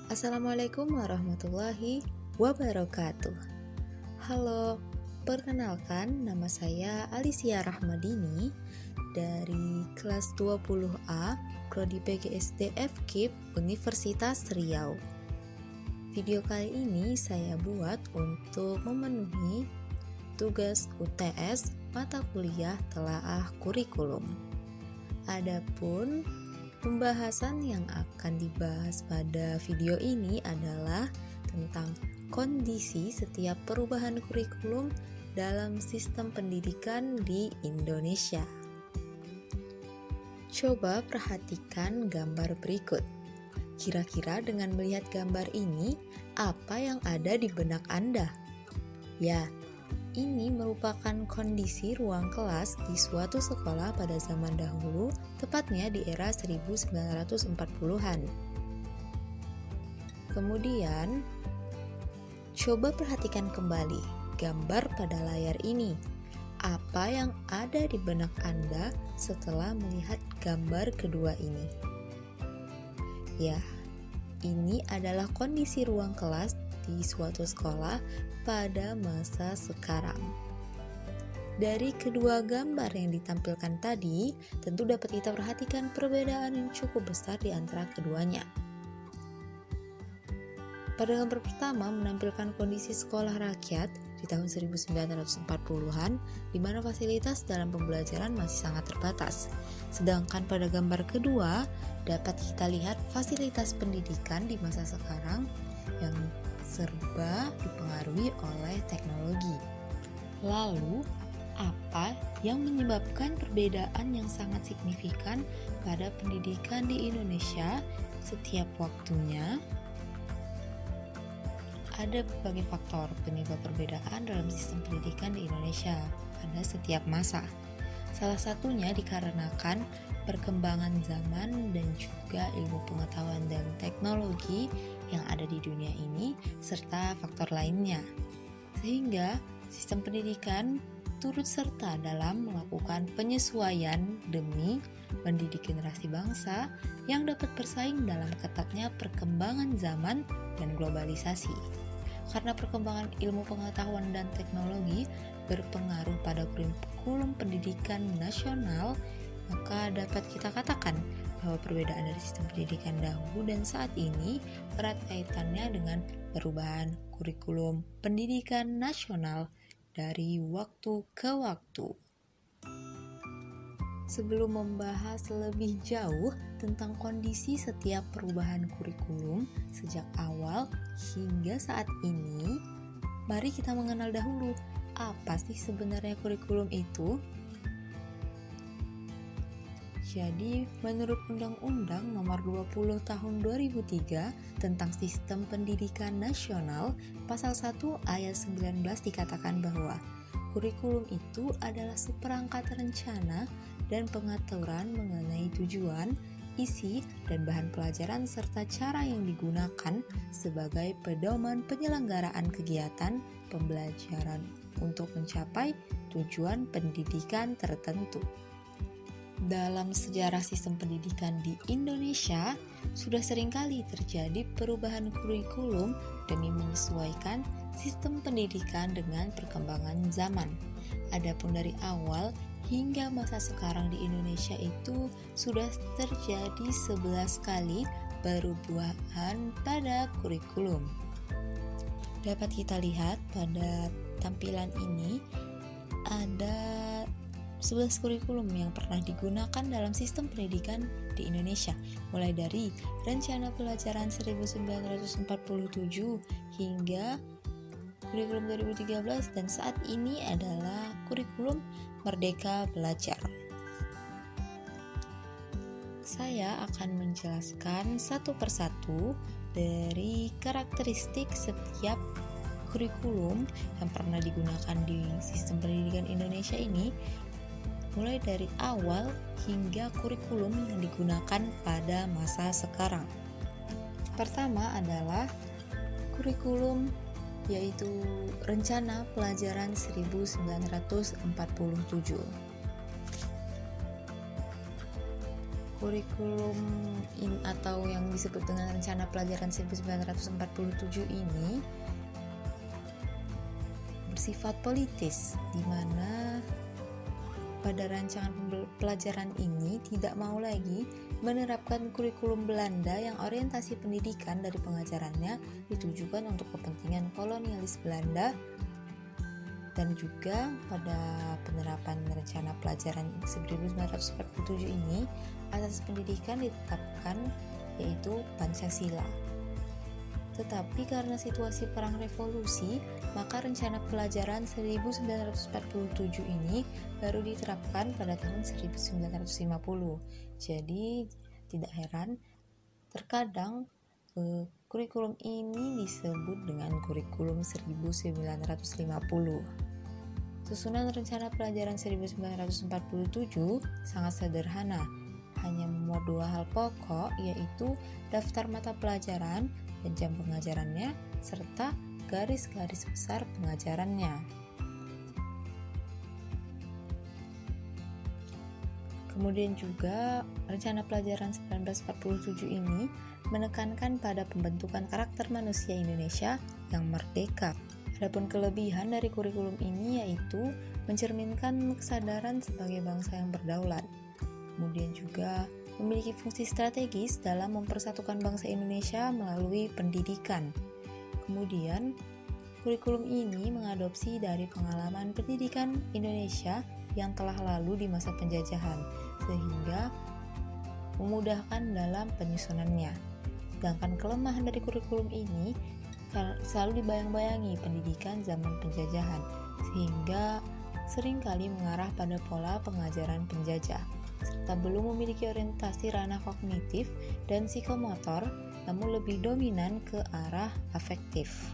Assalamualaikum warahmatullahi wabarakatuh. Halo, perkenalkan nama saya Alicia Rahmadini dari kelas 20A Prodi PGSD FKIP Universitas Riau. Video kali ini saya buat untuk memenuhi tugas UTS mata kuliah telaah kurikulum. Adapun pembahasan yang akan dibahas pada video ini adalah tentang kondisi setiap perubahan kurikulum dalam sistem pendidikan di Indonesia. Coba perhatikan gambar berikut. Kira-kira dengan melihat gambar ini, apa yang ada di benak Anda? Ya, ini merupakan kondisi ruang kelas di suatu sekolah pada zaman dahulu, tepatnya di era 1940-an. Kemudian, coba perhatikan kembali gambar pada layar ini. Apa yang ada di benak Anda setelah melihat gambar kedua ini? Ya, ini adalah kondisi ruang kelas di suatu sekolah pada masa sekarang. Dari kedua gambar yang ditampilkan tadi, tentu dapat kita perhatikan perbedaan yang cukup besar di antara keduanya. Pada gambar pertama menampilkan kondisi sekolah rakyat di tahun 1940-an, di mana fasilitas dalam pembelajaran masih sangat terbatas. Sedangkan pada gambar kedua, dapat kita lihat fasilitas pendidikan di masa sekarang yang serba dipengaruhi oleh teknologi. Lalu, apa yang menyebabkan perbedaan yang sangat signifikan pada pendidikan di Indonesia setiap waktunya? Ada berbagai faktor penyebab perbedaan dalam sistem pendidikan di Indonesia pada setiap masa. Salah satunya dikarenakan perkembangan zaman dan juga ilmu pengetahuan dan teknologi yang ada di dunia ini, serta faktor lainnya. Sehingga sistem pendidikan turut serta dalam melakukan penyesuaian demi mendidik generasi bangsa yang dapat bersaing dalam ketatnya perkembangan zaman dan globalisasi. Karena perkembangan ilmu pengetahuan dan teknologi berpengaruh pada kurikulum pendidikan nasional, maka dapat kita katakan bahwa perbedaan dari sistem pendidikan dahulu dan saat ini erat kaitannya dengan perubahan kurikulum pendidikan nasional dari waktu ke waktu. Sebelum membahas lebih jauh tentang kondisi setiap perubahan kurikulum sejak awal hingga saat ini, mari kita mengenal dahulu apa sih sebenarnya kurikulum itu. Jadi, menurut Undang-Undang Nomor 20 Tahun 2003 tentang Sistem Pendidikan Nasional, Pasal 1 Ayat 19 dikatakan bahwa kurikulum itu adalah seperangkat rencana dan pengaturan mengenai tujuan, isi, dan bahan pelajaran serta cara yang digunakan sebagai pedoman penyelenggaraan kegiatan pembelajaran untuk mencapai tujuan pendidikan tertentu. Dalam sejarah sistem pendidikan di Indonesia, sudah seringkali terjadi perubahan kurikulum demi menyesuaikan sistem pendidikan dengan perkembangan zaman. Adapun dari awal hingga masa sekarang di Indonesia itu sudah terjadi 11 kali perubahan pada kurikulum. Dapat kita lihat pada tampilan ini ada 11 kurikulum yang pernah digunakan dalam sistem pendidikan di Indonesia, mulai dari Rencana Pelajaran 1947 hingga kurikulum 2013 dan saat ini adalah kurikulum Merdeka Belajar. Saya akan menjelaskan satu persatu dari karakteristik setiap kurikulum yang pernah digunakan di sistem pendidikan Indonesia ini, mulai dari awal hingga kurikulum yang digunakan pada masa sekarang. Pertama adalah kurikulum, yaitu Rencana Pelajaran 1947. Kurikulum atau yang disebut dengan Rencana Pelajaran 1947 ini bersifat politis, di mana pada rancangan pelajaran ini tidak mau lagi menerapkan kurikulum Belanda yang orientasi pendidikan dari pengajarannya ditujukan untuk kepentingan kolonialis Belanda, dan juga pada penerapan rencana pelajaran 1947 ini asas pendidikan ditetapkan yaitu Pancasila. Tetapi karena situasi perang revolusi, maka rencana pelajaran 1947 ini baru diterapkan pada tahun 1950. Jadi tidak heran terkadang kurikulum ini disebut dengan kurikulum 1950. Susunan rencana pelajaran 1947 sangat sederhana, hanya memuat dua hal pokok, yaitu daftar mata pelajaran dan jam pengajarannya, serta garis-garis besar pengajarannya. Kemudian juga rencana pelajaran 1947 ini menekankan pada pembentukan karakter manusia Indonesia yang merdeka. Adapun kelebihan dari kurikulum ini yaitu mencerminkan kesadaran sebagai bangsa yang berdaulat. Kemudian juga memiliki fungsi strategis dalam mempersatukan bangsa Indonesia melalui pendidikan. Kemudian, kurikulum ini mengadopsi dari pengalaman pendidikan Indonesia yang telah lalu di masa penjajahan, sehingga memudahkan dalam penyusunannya. Sedangkan kelemahan dari kurikulum ini selalu dibayang-bayangi pendidikan zaman penjajahan, sehingga seringkali mengarah pada pola pengajaran penjajah, serta belum memiliki orientasi ranah kognitif dan psikomotor, namun lebih dominan ke arah afektif.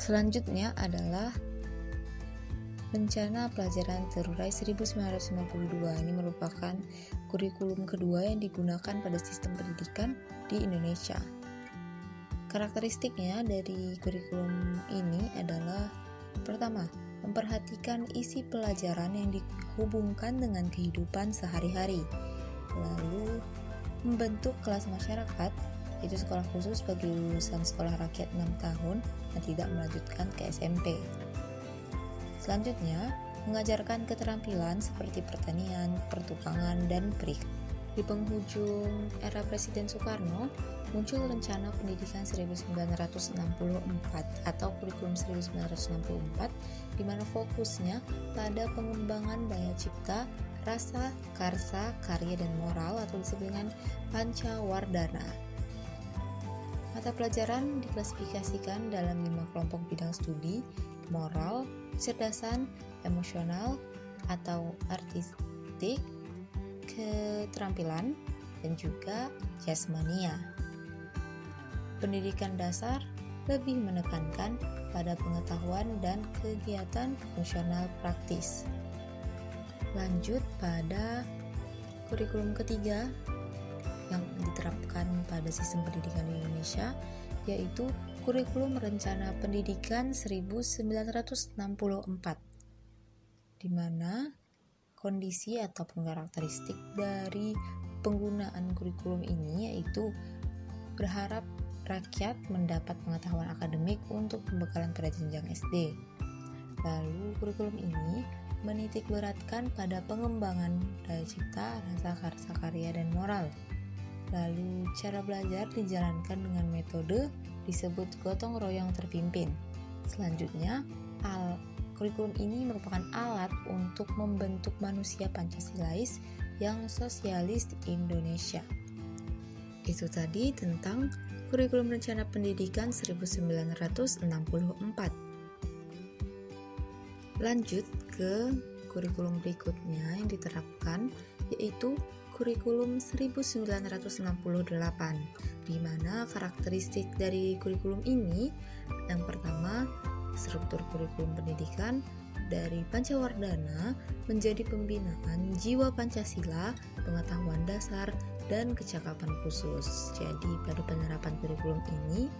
Selanjutnya adalah Rencana Pelajaran Terurai 1952. Ini merupakan kurikulum kedua yang digunakan pada sistem pendidikan di Indonesia. Karakteristiknya dari kurikulum ini adalah pertama, memperhatikan isi pelajaran yang dihubungkan dengan kehidupan sehari-hari. Lalu, membentuk kelas masyarakat, yaitu sekolah khusus bagi lulusan sekolah rakyat 6 tahun yang tidak melanjutkan ke SMP. Selanjutnya, mengajarkan keterampilan seperti pertanian, pertukangan, dan perikanan. Di penghujung era Presiden Soekarno, muncul Rencana Pendidikan 1964 atau Kurikulum 1964, di mana fokusnya pada pengembangan daya cipta, rasa, karsa, karya, dan moral atau disebut dengan Pancawardhana. Mata pelajaran diklasifikasikan dalam 5 kelompok bidang studi: moral, kecerdasan, emosional atau artistik, keterampilan, dan juga jasmania. Pendidikan dasar lebih menekankan pada pengetahuan dan kegiatan fungsional praktis. Lanjut pada kurikulum ketiga yang diterapkan pada sistem pendidikan di Indonesia, yaitu Kurikulum Rencana Pendidikan 1964, di mana kondisi ataupun karakteristik dari penggunaan kurikulum ini yaitu berharap rakyat mendapat pengetahuan akademik untuk pembekalan pada jenjang SD. Lalu kurikulum ini menitik beratkan pada pengembangan daya cipta, rasa, karsa, karya, dan moral. Lalu cara belajar dijalankan dengan metode disebut gotong royong terpimpin. Selanjutnya, kurikulum ini merupakan alat untuk membentuk manusia Pancasilais yang sosialis Indonesia. Itu tadi tentang Kurikulum Rencana Pendidikan 1964. Lanjut ke kurikulum berikutnya yang diterapkan, yaitu Kurikulum 1968, di mana karakteristik dari kurikulum ini yang pertama, struktur kurikulum pendidikan dari Pancawardhana menjadi pembinaan jiwa Pancasila, pengetahuan dasar, dan kecakapan khusus. Jadi pada penerapan kurikulum ini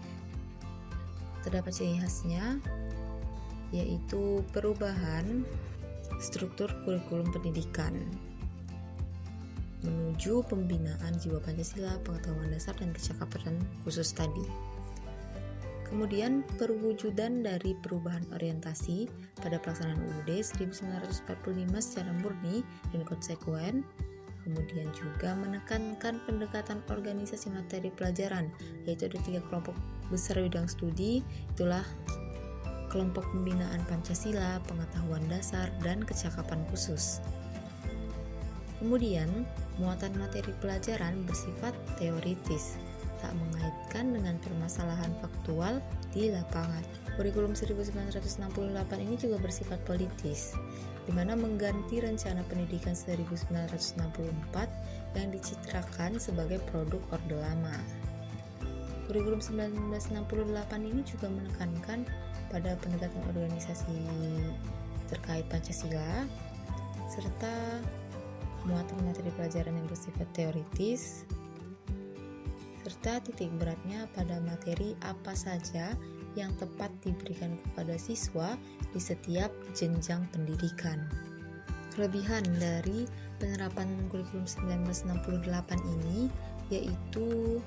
terdapat ciri khasnya, yaitu perubahan struktur kurikulum pendidikan. menuju pembinaan jiwa Pancasila, pengetahuan dasar dan kecakapan khusus tadi. Kemudian perwujudan dari perubahan orientasi pada pelaksanaan UUD 1945 secara murni dan konsekuen. Kemudian juga menekankan pendekatan organisasi materi pelajaran, yaitu ada 3 kelompok besar bidang studi, itulah kelompok pembinaan Pancasila, pengetahuan dasar, dan kecakapan khusus. Kemudian, muatan materi pelajaran bersifat teoritis, tak mengaitkan dengan permasalahan faktual di lapangan. Kurikulum 1968 ini juga bersifat politis, di mana mengganti rencana pendidikan 1964 yang dicitrakan sebagai produk Orde Lama. Kurikulum 1968 ini juga menekankan pada pendekatan organisasi terkait Pancasila, serta muatan materi pelajaran yang bersifat teoritis, serta titik beratnya pada materi apa saja yang tepat diberikan kepada siswa di setiap jenjang pendidikan. Kelebihan dari penerapan kurikulum 1968 ini yaitu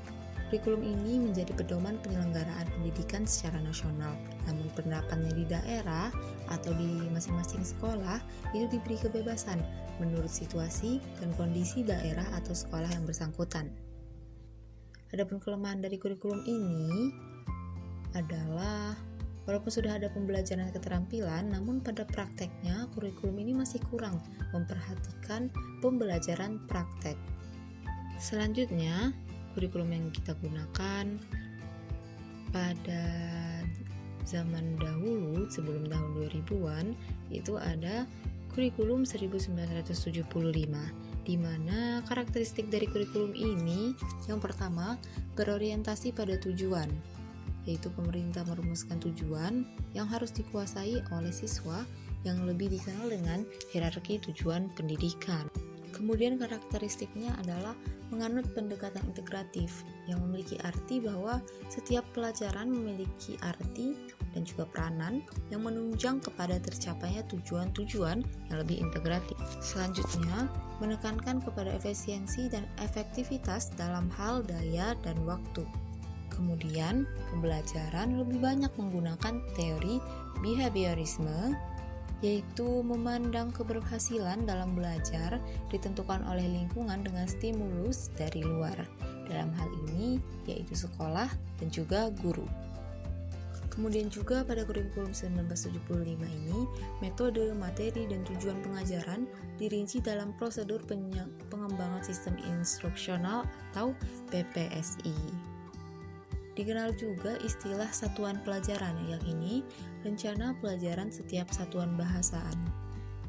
kurikulum ini menjadi pedoman penyelenggaraan pendidikan secara nasional. Namun penerapannya di daerah atau di masing-masing sekolah itu diberi kebebasan menurut situasi dan kondisi daerah atau sekolah yang bersangkutan. Adapun kelemahan dari kurikulum ini adalah walaupun sudah ada pembelajaran keterampilan, namun pada prakteknya kurikulum ini masih kurang memperhatikan pembelajaran praktek. Selanjutnya, kurikulum yang kita gunakan pada zaman dahulu sebelum tahun 2000-an itu ada kurikulum 1975, di mana karakteristik dari kurikulum ini yang pertama berorientasi pada tujuan, yaitu pemerintah merumuskan tujuan yang harus dikuasai oleh siswa yang lebih dikenal dengan hierarki tujuan pendidikan. Kemudian karakteristiknya adalah menganut pendekatan integratif yang memiliki arti bahwa setiap pelajaran memiliki arti dan juga peranan yang menunjang kepada tercapainya tujuan-tujuan yang lebih integratif. Selanjutnya, menekankan kepada efisiensi dan efektivitas dalam hal daya dan waktu. Kemudian, pembelajaran lebih banyak menggunakan teori behaviorisme, yaitu memandang keberhasilan dalam belajar ditentukan oleh lingkungan dengan stimulus dari luar. Dalam hal ini, yaitu sekolah dan juga guru. Kemudian juga pada kurikulum 1975 ini, metode, materi, dan tujuan pengajaran dirinci dalam prosedur pengembangan sistem instruksional atau PPSI. Dikenal juga istilah satuan pelajaran, yang ini rencana pelajaran setiap satuan bahasaan.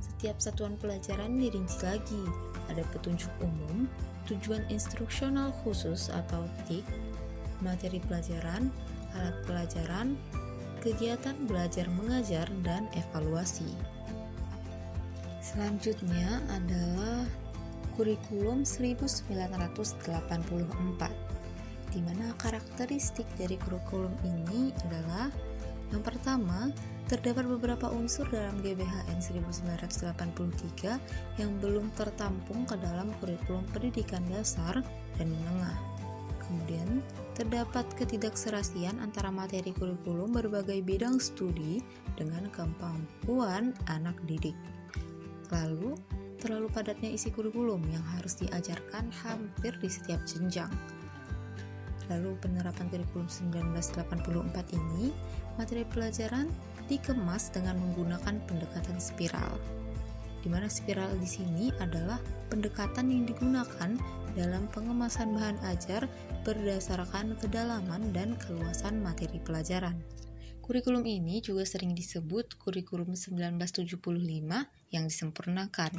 Setiap satuan pelajaran dirinci lagi, ada petunjuk umum, tujuan instruksional khusus atau TIK, materi pelajaran, alat pelajaran, kegiatan belajar mengajar, dan evaluasi. Selanjutnya adalah kurikulum 1984, di mana karakteristik dari kurikulum ini adalah yang pertama, terdapat beberapa unsur dalam GBHN 1983 yang belum tertampung ke dalam kurikulum pendidikan dasar dan menengah. Kemudian, terdapat ketidakserasian antara materi kurikulum berbagai bidang studi dengan kemampuan anak didik. Lalu, terlalu padatnya isi kurikulum yang harus diajarkan hampir di setiap jenjang. Lalu penerapan kurikulum 1984 ini, materi pelajaran dikemas dengan menggunakan pendekatan spiral. Di mana spiral di sini adalah pendekatan yang digunakan dalam pengemasan bahan ajar berdasarkan kedalaman dan keluasan materi pelajaran. Kurikulum ini juga sering disebut kurikulum 1975 yang disempurnakan.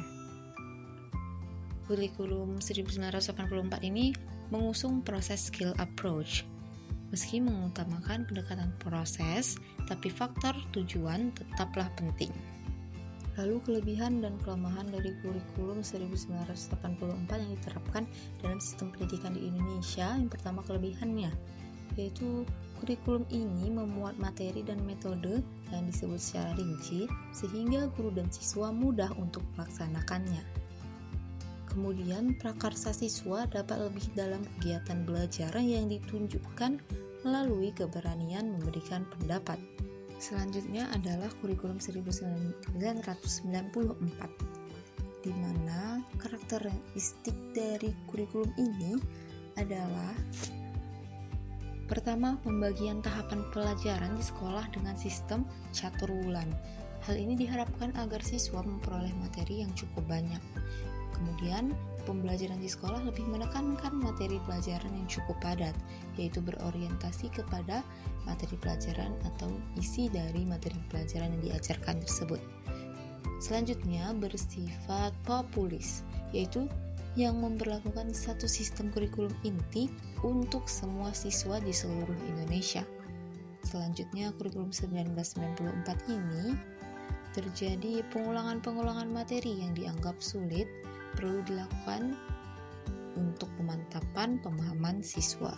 Kurikulum 1984 ini mengusung proses skill approach. Meski mengutamakan pendekatan proses, tapi faktor tujuan tetaplah penting. Lalu kelebihan dan kelemahan dari kurikulum 1984 yang diterapkan dalam sistem pendidikan di Indonesia. Yang pertama kelebihannya, yaitu kurikulum ini memuat materi dan metode yang disebut secara rinci, sehingga guru dan siswa mudah untuk melaksanakannya. Kemudian, prakarsa siswa dapat lebih dalam kegiatan belajar yang ditunjukkan melalui keberanian memberikan pendapat. Selanjutnya adalah kurikulum 1994, di mana karakteristik dari kurikulum ini adalah: pertama, pembagian tahapan pelajaran di sekolah dengan sistem catur bulan. Hal ini diharapkan agar siswa memperoleh materi yang cukup banyak. Kemudian, pembelajaran di sekolah lebih menekankan materi pelajaran yang cukup padat, yaitu berorientasi kepada materi pelajaran atau isi dari materi pelajaran yang diajarkan tersebut. Selanjutnya, bersifat populis, yaitu yang memberlakukan satu sistem kurikulum inti untuk semua siswa di seluruh Indonesia. Selanjutnya, kurikulum 1994 ini terjadi pengulangan materi yang dianggap sulit perlu dilakukan untuk pemantapan pemahaman siswa.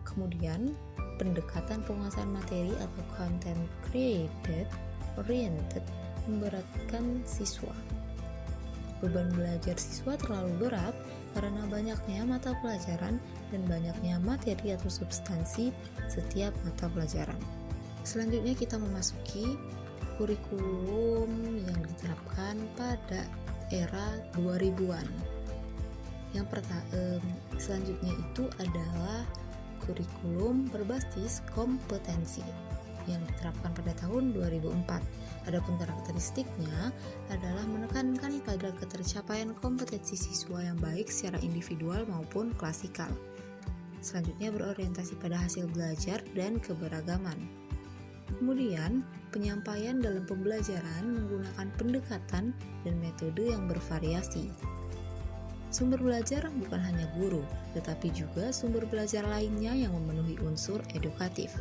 Kemudian, pendekatan penguasaan materi atau content created oriented memberatkan siswa. Beban belajar siswa terlalu berat karena banyaknya mata pelajaran dan banyaknya materi atau substansi setiap mata pelajaran. Selanjutnya kita memasuki kurikulum yang diterapkan pada era 2000-an. Selanjutnya itu adalah kurikulum berbasis kompetensi yang diterapkan pada tahun 2004. Adapun karakteristiknya adalah menekankan pada ketercapaian kompetensi siswa yang baik secara individual maupun klasikal. Selanjutnya berorientasi pada hasil belajar dan keberagaman. Kemudian, penyampaian dalam pembelajaran menggunakan pendekatan dan metode yang bervariasi. Sumber belajar bukan hanya guru, tetapi juga sumber belajar lainnya yang memenuhi unsur edukatif.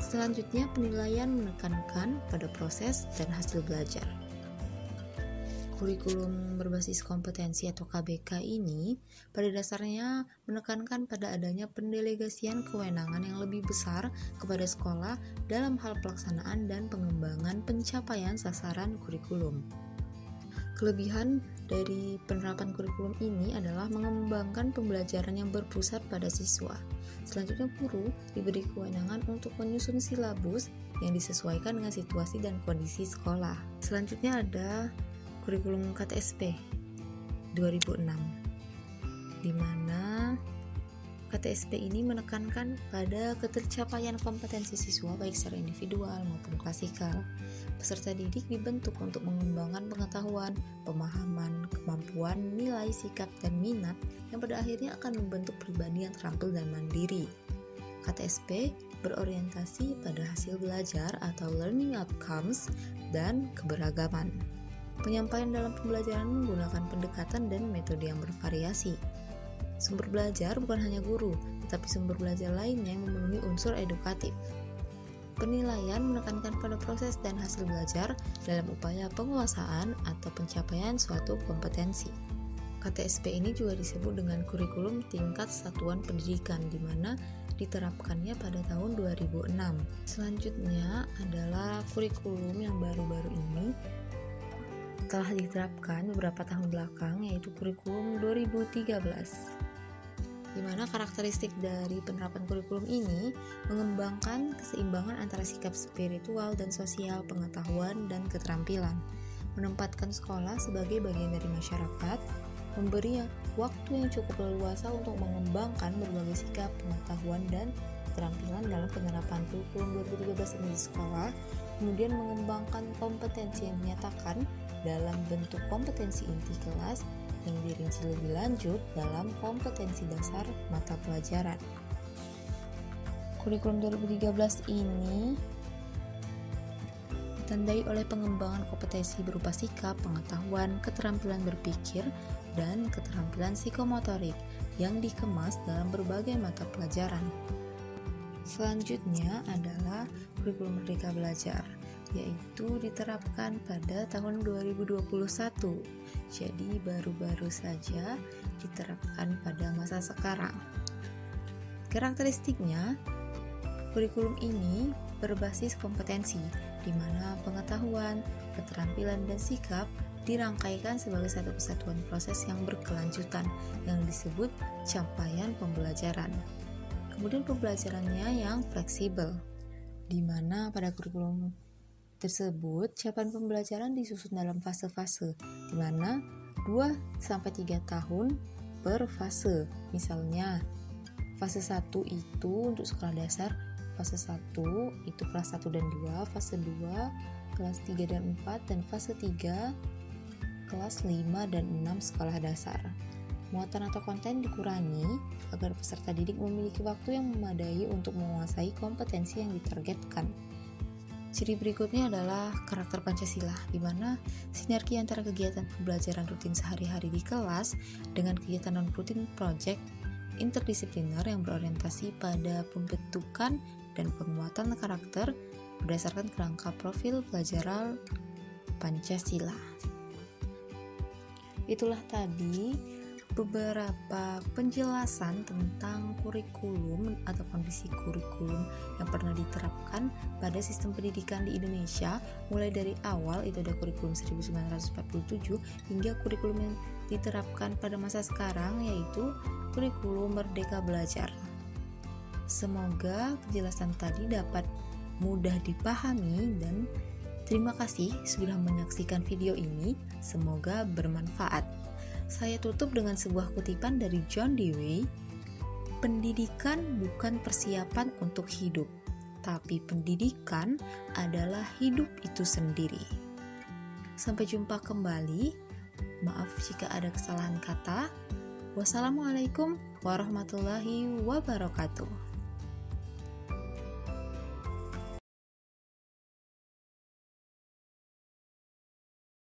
Selanjutnya, penilaian menekankan pada proses dan hasil belajar. Kurikulum berbasis kompetensi atau KBK ini pada dasarnya menekankan pada adanya pendelegasian kewenangan yang lebih besar kepada sekolah dalam hal pelaksanaan dan pengembangan pencapaian sasaran kurikulum. Kelebihan dari penerapan kurikulum ini adalah mengembangkan pembelajaran yang berpusat pada siswa. Selanjutnya, guru diberi kewenangan untuk menyusun silabus yang disesuaikan dengan situasi dan kondisi sekolah. Selanjutnya ada kurikulum KTSP 2006, di mana KTSP ini menekankan pada ketercapaian kompetensi siswa baik secara individual maupun klasikal. Peserta didik dibentuk untuk mengembangkan pengetahuan, pemahaman, kemampuan, nilai, sikap, dan minat yang pada akhirnya akan membentuk pribadi yang terampil dan mandiri. KTSP berorientasi pada hasil belajar atau learning outcomes dan keberagaman. Penyampaian dalam pembelajaran menggunakan pendekatan dan metode yang bervariasi. Sumber belajar bukan hanya guru, tetapi sumber belajar lainnya yang memenuhi unsur edukatif. Penilaian menekankan pada proses dan hasil belajar dalam upaya penguasaan atau pencapaian suatu kompetensi. KTSP ini juga disebut dengan kurikulum tingkat satuan pendidikan, di mana diterapkannya pada tahun 2006. Selanjutnya adalah kurikulum yang baru-baru ini telah diterapkan beberapa tahun belakang, yaitu kurikulum 2013, di mana karakteristik dari penerapan kurikulum ini mengembangkan keseimbangan antara sikap spiritual dan sosial, pengetahuan dan keterampilan, menempatkan sekolah sebagai bagian dari masyarakat, memberi waktu yang cukup leluasa untuk mengembangkan berbagai sikap, pengetahuan dan keterampilan dalam penerapan kurikulum 2013 ini di sekolah, kemudian mengembangkan kompetensi yang dinyatakan dalam bentuk kompetensi inti kelas yang dirinci lebih lanjut dalam kompetensi dasar mata pelajaran. Kurikulum 2013 ini ditandai oleh pengembangan kompetensi berupa sikap, pengetahuan, keterampilan berpikir, dan keterampilan psikomotorik yang dikemas dalam berbagai mata pelajaran. Selanjutnya adalah kurikulum Merdeka Belajar, yaitu diterapkan pada tahun 2021. Jadi baru-baru saja diterapkan pada masa sekarang. Karakteristiknya, kurikulum ini berbasis kompetensi, di mana pengetahuan, keterampilan dan sikap dirangkaikan sebagai satu kesatuan proses yang berkelanjutan yang disebut capaian pembelajaran. Kemudian pembelajarannya yang fleksibel, di mana pada kurikulum tersebut capaian pembelajaran disusun dalam fase-fase, di mana 2-3 tahun per fase. Misalnya, fase 1 itu untuk sekolah dasar, fase 1 itu kelas 1 dan 2, fase 2 kelas 3 dan 4, dan fase 3 kelas 5 dan 6 sekolah dasar. Muatan atau konten dikurangi agar peserta didik memiliki waktu yang memadai untuk menguasai kompetensi yang ditargetkan. Ciri berikutnya adalah karakter Pancasila, di mana sinergi antara kegiatan pembelajaran rutin sehari-hari di kelas dengan kegiatan non-rutin project interdisipliner yang berorientasi pada pembentukan dan penguatan karakter berdasarkan kerangka profil pelajaran Pancasila. Itulah tadi beberapa penjelasan tentang kurikulum atau kondisi kurikulum yang pernah diterapkan pada sistem pendidikan di Indonesia, mulai dari awal itu ada kurikulum 1947 hingga kurikulum yang diterapkan pada masa sekarang, yaitu kurikulum Merdeka Belajar. Semoga penjelasan tadi dapat mudah dipahami, dan terima kasih sudah menyaksikan video ini, semoga bermanfaat. Saya tutup dengan sebuah kutipan dari John Dewey, "Pendidikan bukan persiapan untuk hidup, tapi pendidikan adalah hidup itu sendiri." Sampai jumpa kembali. Maaf jika ada kesalahan kata. Wassalamualaikum warahmatullahi wabarakatuh.